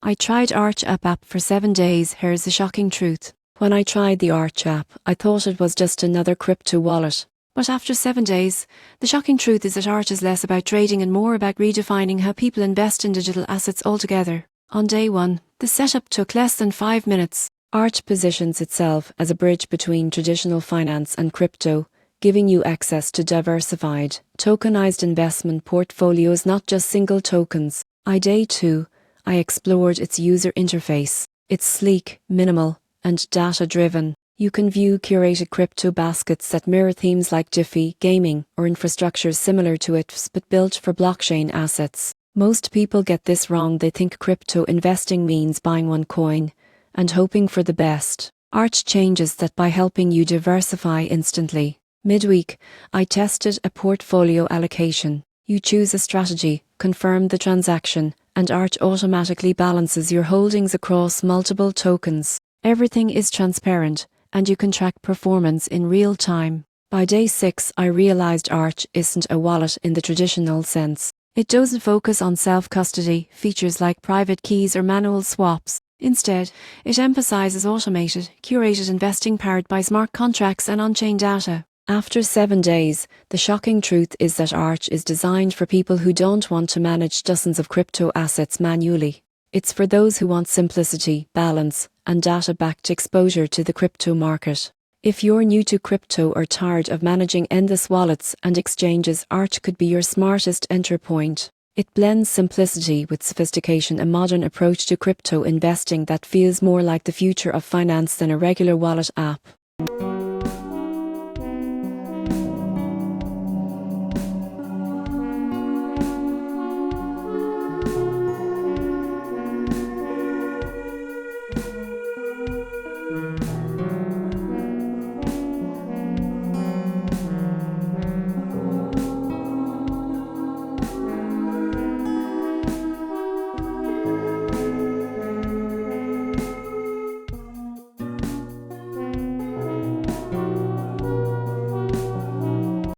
I tried Arch app for 7 days. Here's the shocking truth. When I tried the Arch app, I thought it was just another crypto wallet. But after 7 days, the shocking truth is that Arch is less about trading and more about redefining how people invest in digital assets altogether. On day 1, the setup took less than 5 minutes. Arch positions itself as a bridge between traditional finance and crypto, giving you access to diversified, tokenized investment portfolios, not just single tokens. Day 2, I explored its user interface. It's sleek, minimal, and data-driven. You can view curated crypto baskets that mirror themes like DeFi, gaming, or infrastructures similar to it but built for blockchain assets. Most people get this wrong. They think crypto investing means buying one coin and hoping for the best. Arch changes that by helping you diversify instantly. Midweek, I tested a portfolio allocation. You choose a strategy, confirm the transaction, and Arch automatically balances your holdings across multiple tokens. Everything is transparent, and you can track performance in real time. By day 6, I realized Arch isn't a wallet in the traditional sense. It doesn't focus on self-custody, features like private keys or manual swaps. Instead, it emphasizes automated, curated investing powered by smart contracts and on-chain data. After 7 days, the shocking truth is that Arch is designed for people who don't want to manage dozens of crypto assets manually. It's for those who want simplicity, balance, and data-backed exposure to the crypto market. If you're new to crypto or tired of managing endless wallets and exchanges, Arch could be your smartest entry point. It blends simplicity with sophistication, a modern approach to crypto investing that feels more like the future of finance than a regular wallet app.